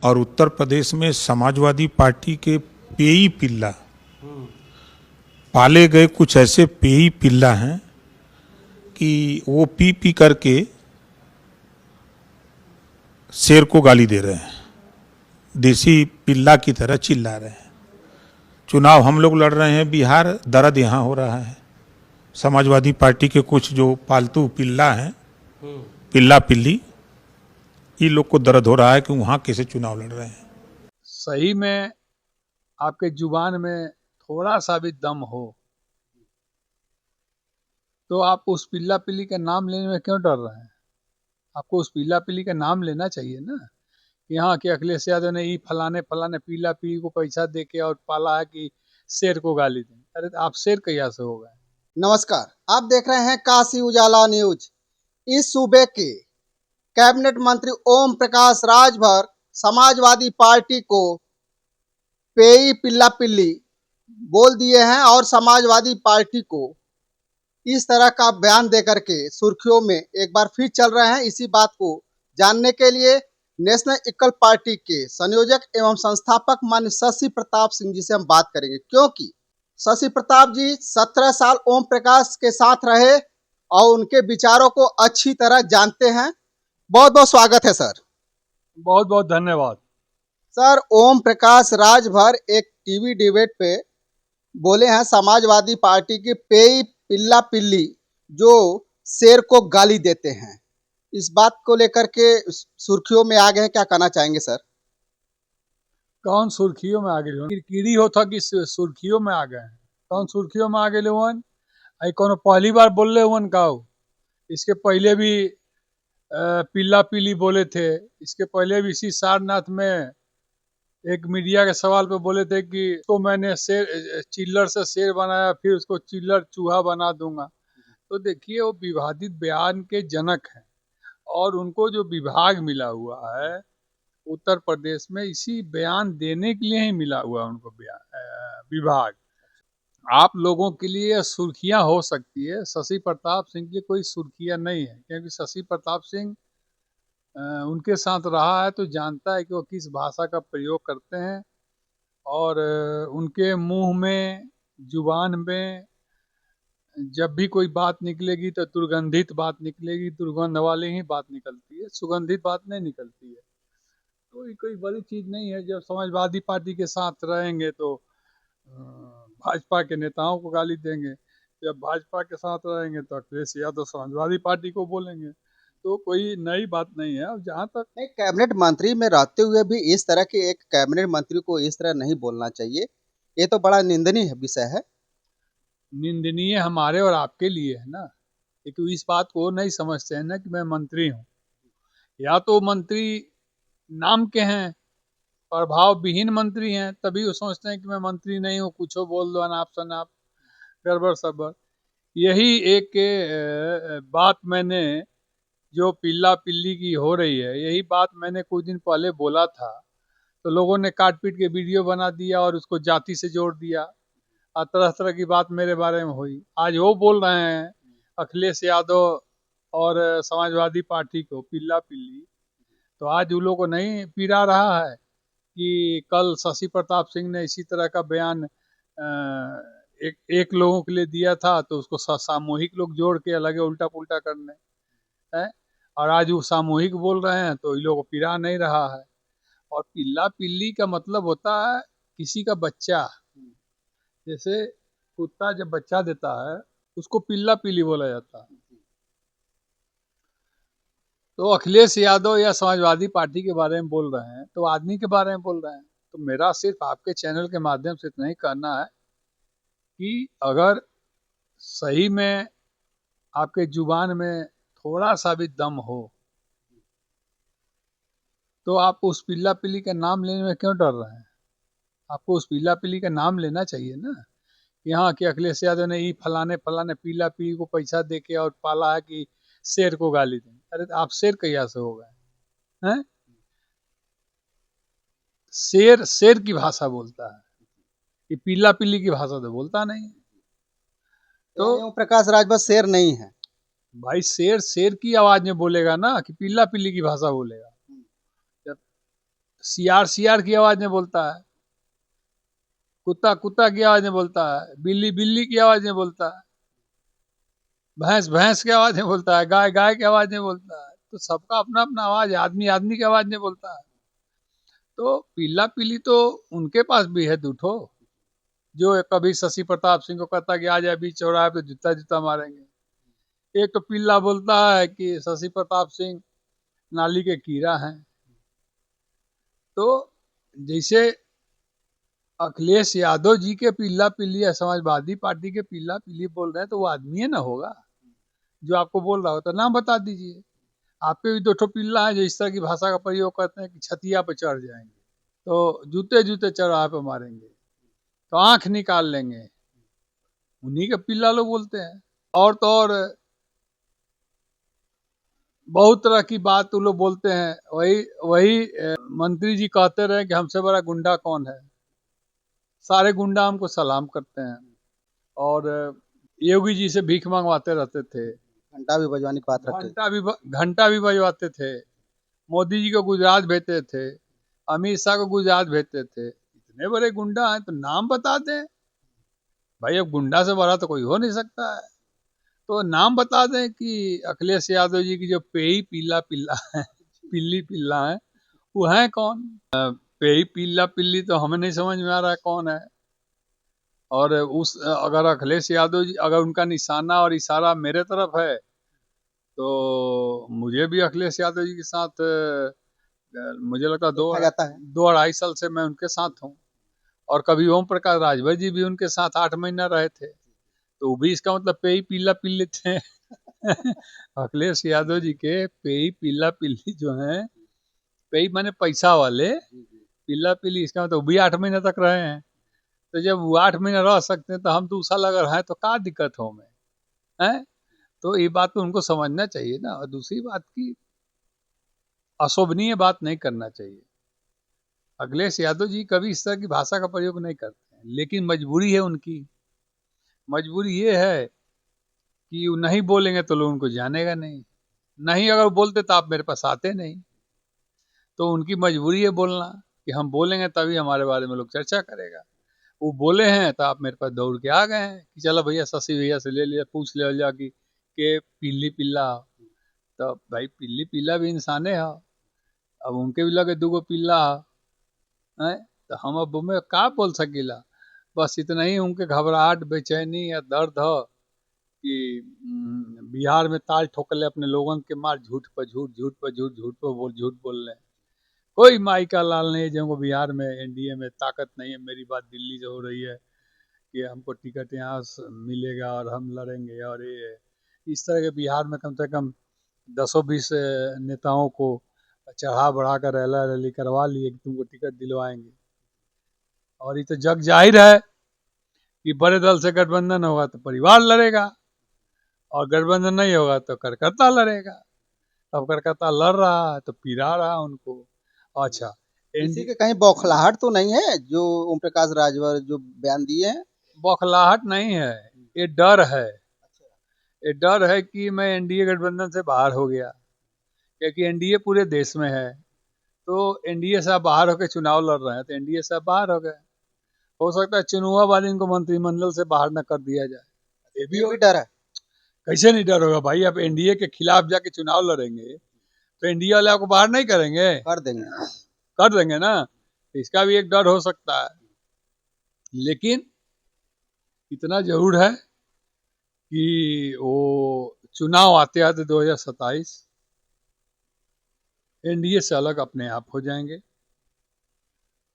और उत्तर प्रदेश में समाजवादी पार्टी के पेई पिल्ला, पाले गए कुछ ऐसे पेई पिल्ला हैं कि वो पी पी करके शेर को गाली दे रहे हैं, देसी पिल्ला की तरह चिल्ला रहे हैं। चुनाव हम लोग लड़ रहे हैं बिहार, दर्द यहाँ हो रहा है। समाजवादी पार्टी के कुछ जो पालतू पिल्ला हैं, पिल्ला पिल्ली, ये लोग को दर्द हो रहा है कि वहाँ कैसे चुनाव लड़ रहे हैं। सही में आपके जुबान में थोड़ा सा भी दम हो तो आप उस पिल्ला पिल्ली का नाम लेने में क्यों डर रहे हैं? आपको उस पिल्ला पिल्ली का नाम लेना चाहिए ना कि हाँ कि अखिलेश यादव ने ये फलाने फलाने पिल्ला पिल्ली को पैसा दे के और पाला है कि शेर को गाली दें। अरे आप शेर कैसे से हो गए? नमस्कार, आप देख रहे हैं काशी उजाला न्यूज। इस सूबे के कैबिनेट मंत्री ओम प्रकाश राजभर समाजवादी पार्टी को पेई पिल्ला पिल्ली बोल दिए हैं और समाजवादी पार्टी को इस तरह का बयान देकर के सुर्खियों में एक बार फिर चल रहे हैं। इसी बात को जानने के लिए नेशनल इक्वल पार्टी के संयोजक एवं संस्थापक माननीय शशि प्रताप सिंह जी से हम बात करेंगे, क्योंकि शशि प्रताप जी 17 साल ओम प्रकाश के साथ रहे और उनके विचारों को अच्छी तरह जानते हैं। बहुत बहुत स्वागत है सर। बहुत बहुत धन्यवाद सर, ओम प्रकाश राजभर एक टीवी डिबेट पे बोले हैं समाजवादी पार्टी के पेई पिल्ला पिल्ली जो शेर को गाली देते हैं। इस बात को लेकर के सुर्खियों में आ गए हैं, क्या कहना चाहेंगे सर? कौन सुर्खियों में आ गए? कीड़ी होता कि सुर्खियों में आ गए हैं? कौन सुर्खियों में आ गए हुन? आई कौन पहली बार बोल रहे हुन का? इसके पहले भी पिल्ला पिल्ली बोले थे। इसके पहले भी इसी सारनाथ में एक मीडिया के सवाल पे बोले थे कि तो मैंने शेर चिल्लर से शेर बनाया, फिर उसको चिल्लर चूहा बना दूंगा। तो देखिए, वो विवादित बयान के जनक हैं और उनको जो विभाग मिला हुआ है उत्तर प्रदेश में, इसी बयान देने के लिए ही मिला हुआ है उनको विभाग। आप लोगों के लिए सुर्खियां हो सकती है, शशि प्रताप सिंह की कोई सुर्खियां नहीं है, क्योंकि शशि प्रताप सिंह उनके साथ रहा है तो जानता है कि वो किस भाषा का प्रयोग करते हैं और उनके मुंह में, जुबान में जब भी कोई बात निकलेगी तो दुर्गंधित बात निकलेगी, दुर्गंध वाली ही बात निकलती है, सुगंधित बात नहीं निकलती है। तो ये कोई बड़ी चीज़ नहीं है। जब समाजवादी पार्टी के साथ रहेंगे तो भाजपा के नेताओं को गाली देंगे, जब भाजपा के साथ रहेंगे तो अखिलेश यादव समाजवादी पार्टी को बोलेंगे। तो कोई नई बात नहीं है। अब जहाँ तक नहीं, कैबिनेट मंत्री में रहते हुए भी इस तरह के एक कैबिनेट मंत्री को इस तरह नहीं बोलना चाहिए। ये तो बड़ा निंदनीय विषय है। निंदनीय हमारे और आपके लिए है ना, क्योंकि इस बात को नहीं समझते हैं ना कि मैं मंत्री हूँ। या तो मंत्री नाम के हैं, प्रभाव विहीन मंत्री हैं, तभी वो सोचते हैं कि मैं मंत्री नहीं हूँ, कुछ बोल दो, अनाप शनाप, गड़बड़ सड़बड़। यही एक बात मैंने, जो पिल्ला पिल्ली की हो रही है, यही बात मैंने कुछ दिन पहले बोला था, तो लोगों ने काट पीट के वीडियो बना दिया और उसको जाति से जोड़ दिया और तरह तरह की बात मेरे बारे में हुई। आज वो बोल रहे हैं अखिलेश यादव और समाजवादी पार्टी को पिल्ला पिल्ली। तो आज उन लोगों को नहीं पीड़ा रहा है कि कल शशि प्रताप सिंह ने इसी तरह का बयान एक लोगों के लिए दिया था, तो उसको सामूहिक लोग जोड़ के लगे उल्टा पुल्टा करने है, और आज वो सामूहिक बोल रहे हैं तो इन लोगों को पीड़ा नहीं रहा है। और पिल्ला पिल्ली का मतलब होता है किसी का बच्चा। जैसे कुत्ता जब बच्चा देता है उसको पिल्ला पिल्ली बोला जाता है। तो अखिलेश यादव या समाजवादी पार्टी के बारे में बोल रहे हैं तो आदमी के बारे में बोल रहे हैं। तो मेरा सिर्फ आपके चैनल के माध्यम से इतना ही कहना है कि अगर सही में आपके जुबान में थोड़ा सा भी दम हो तो आप उस पिल्ला पिल्ली का नाम लेने में क्यों डर रहे हैं? आपको उस पिल्ला पिल्ली का नाम लेना चाहिए ना कि हाँ कि अखिलेश यादव ने ये फलाने फलाने पिल्ला पिल्ली को पैसा दे के और पाला है कि शेर को गाली दें। अरे आप शेर कैसे हो गए हैं? शेर शेर की भाषा बोलता है, ये पिल्ला पिल्ली की भाषा तो बोलता नहीं है। तो ओम प्रकाश राजभर शेर नहीं है भाई, शेर शेर की आवाज में बोलेगा ना कि पिल्ला पिल्ली की भाषा बोलेगा। जब सियार सियार की आवाज में बोलता है, कुत्ता कुत्ता की आवाज में बोलता है, बिल्ली बिल्ली की आवाज में बोलता है, भैंस भैंस की आवाज में बोलता है, गाय गाय की आवाज में बोलता है। तो सबका अपना अपना आवाज है, आदमी आदमी की आवाज में बोलता है। तो पीला पीली तो उनके पास भी है दूठो, जो कभी शशि प्रताप सिंह को कहता कि आ जाए बीच चौराहे पे जूता जूता मारेंगे। एक तो पिल्ला बोलता है कि शशि प्रताप सिंह नाली के कीड़ा हैं। तो जैसे अखिलेश यादव जी के पिल्ला पिल्ली या समाजवादी पार्टी के पिल्ला पिल्ली बोल रहे हैं, तो वो आदमी है ना होगा जो आपको बोल रहा हो, तो नाम बता दीजिए। आपके भी दो ठो पिल्ला है जो इस तरह की भाषा का प्रयोग करते हैं कि छतिया पे चढ़ जाएंगे, तो जूते जूते चौराहे पे मारेंगे, तो आंख निकाल लेंगे, उन्हीं के पिल्ला लोग बोलते हैं। और तो और बहुत तरह की बात वो लोग बोलते हैं। वही वही मंत्री जी कहते रहे कि हमसे बड़ा गुंडा कौन है, सारे गुंडा हमको सलाम करते हैं। और योगी जी से भीख मंगवाते रहते थे, घंटा भी बजवाने की बात रखते। घंटा भी बजवाते थे, मोदी जी को गुजरात भेजते थे, अमित शाह को गुजरात भेजते थे। इतने बड़े गुंडा हैं तो नाम बता दें भाई, अब गुंडा से बड़ा तो कोई हो नहीं सकता है। तो नाम बता दें कि अखिलेश यादव जी की जो पेई पीला पिल्ला है, पिल्ली पिल्ला है, वो है कौन? पेई पीला पिल्ली तो हमें नहीं समझ में आ रहा है कौन है। और उस अगर अखिलेश यादव जी, अगर उनका निशाना और इशारा मेरे तरफ है, तो मुझे भी अखिलेश यादव जी के साथ मुझे लगता है देखा जाता है। 2-2.5 साल से मैं उनके साथ हूँ। और कभी ओम प्रकाश राजभर जी भी उनके साथ 8 महीना रहे थे, तो वो भी इसका मतलब पेई पीला पिल्ली थे। अखिलेश यादव जी के पेई पीला पिल्ली जो है, पेई माने पैसा वाले, पीला पिल्ली इसका मतलब वो भी 8 महीना तक रहे हैं। तो जब वो 8 महीना रह सकते हैं तो हम 2 साल अगर हैं तो क्या दिक्कत हो में है? तो ये बात तो उनको समझना चाहिए ना। और दूसरी बात की अशोभनीय बात नहीं करना चाहिए। अखिलेश यादव जी कभी इस तरह की भाषा का प्रयोग नहीं करते हैं, लेकिन मजबूरी है उनकी। मजबूरी ये है कि वो नहीं बोलेंगे तो लोग उनको जानेगा नहीं, नहीं अगर बोलते तो आप मेरे पास आते नहीं। तो उनकी मजबूरी है बोलना, कि हम बोलेंगे तभी हमारे बारे में लोग चर्चा करेगा। वो बोले हैं तो आप मेरे पास दौड़ के आ गए हैं कि चलो भैया शशि भैया से ले लिया, पूछ लिया जा कि के पिल्ली पिल्ला हो। तो भाई पिल्ली पिल्ला भी इंसाने हो, अब उनके भी लगे दूगो पिल्ला हो हैं, तो हम अब में का बोल सकीला। बस इतना ही उनके घबराहट बेचैनी या दर्द हो कि बिहार में ताल ठोकले अपने लोगों के मार, झूठ पर झूठ, झूठ पर झूठ, झूठ पर बोल, झूठ बोल रहे। कोई माई का लाल नहीं जिनको बिहार में एनडीए में ताकत नहीं है। मेरी बात दिल्ली से हो रही है कि हमको टिकट यहाँ मिलेगा और हम लड़ेंगे, और ये इस तरह के बिहार में कम से कम 10-20 नेताओं को चढ़ा बढ़ा कर रैला रैली करवा लिए कि तुमको टिकट दिलवाएंगे। और ये तो जग जाहिर है कि बड़े दल से गठबंधन होगा तो परिवार लड़ेगा, और गठबंधन नहीं होगा तो करकर्ता लड़ेगा। अब करकर्ता लड़ रहा है तो पिरा रहा उनको। अच्छा, किसी के कहीं बौखलाहट तो नहीं है जो ओम प्रकाश राजभर जो बयान दिए हैं? बौखलाहट नहीं है, ये डर है। ये डर है कि मैं एनडीए गठबंधन से बाहर हो गया, क्योंकि एनडीए पूरे देश में है। तो एनडीए से आप बाहर होकर चुनाव लड़ रहे हैं, तो एनडीए से आप बाहर हो गए। हो सकता है चुनुआ वाले इनको मंत्रिमंडल से बाहर न कर दिया जाए, ये भी डर है। कैसे नहीं डर होगा भाई? आप एनडीए के खिलाफ जाके चुनाव लड़ेंगे तो एनडीए वाले आपको बाहर नहीं करेंगे? कर देंगे। कर देंगे ना। इसका भी एक डर हो सकता है। लेकिन इतना जरूर है कि वो चुनाव आते आते 2027 एनडीए से अलग अपने आप हो जाएंगे,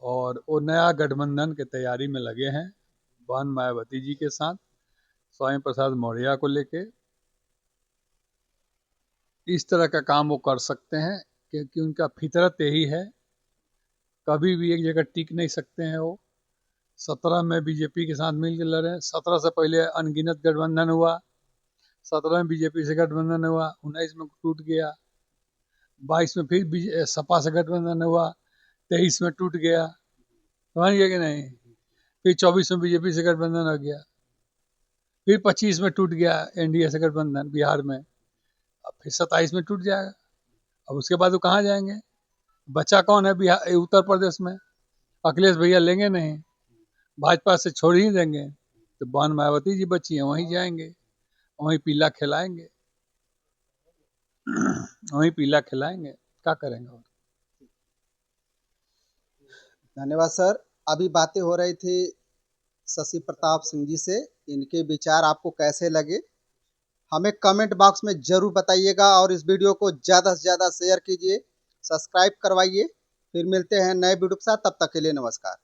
और वो नया गठबंधन की तैयारी में लगे हैं बहन मायावती जी के साथ, स्वामी प्रसाद मौर्य को लेके। इस तरह का काम वो कर सकते हैं क्योंकि उनका फितरत यही है, कभी भी एक जगह टिक नहीं सकते हैं वो। 17 में बीजेपी के साथ मिलकर लड़े, 17 से पहले अनगिनत गठबंधन हुआ, 17 में बीजेपी से गठबंधन हुआ, 19 में टूट गया, 22 में फिर सपा से गठबंधन हुआ, 23 में टूट गया, समझ गए कि नहीं? फिर 24 में बीजेपी से गठबंधन हो गया, फिर 25 में टूट गया एनडीए से गठबंधन बिहार में, अब फिर 27 में टूट जाएगा। अब उसके बाद वो कहाँ जाएंगे? बचा कौन है बिहार उत्तर प्रदेश में? अखिलेश भैया लेंगे नहीं, भाजपा से छोड़ ही देंगे, तो बहन मायावती जी बची हैं, वहीं जाएंगे, वहीं पीला खिलाएंगे, वहीं पीला खिलाएंगे, क्या करेंगे और? धन्यवाद सर। अभी बातें हो रही थी शशि प्रताप सिंह जी से, इनके विचार आपको कैसे लगे हमें कमेंट बॉक्स में जरूर बताइएगा और इस वीडियो को ज़्यादा से ज़्यादा शेयर कीजिए, सब्सक्राइब करवाइए। फिर मिलते हैं नए वीडियो के साथ, तब तक के लिए नमस्कार।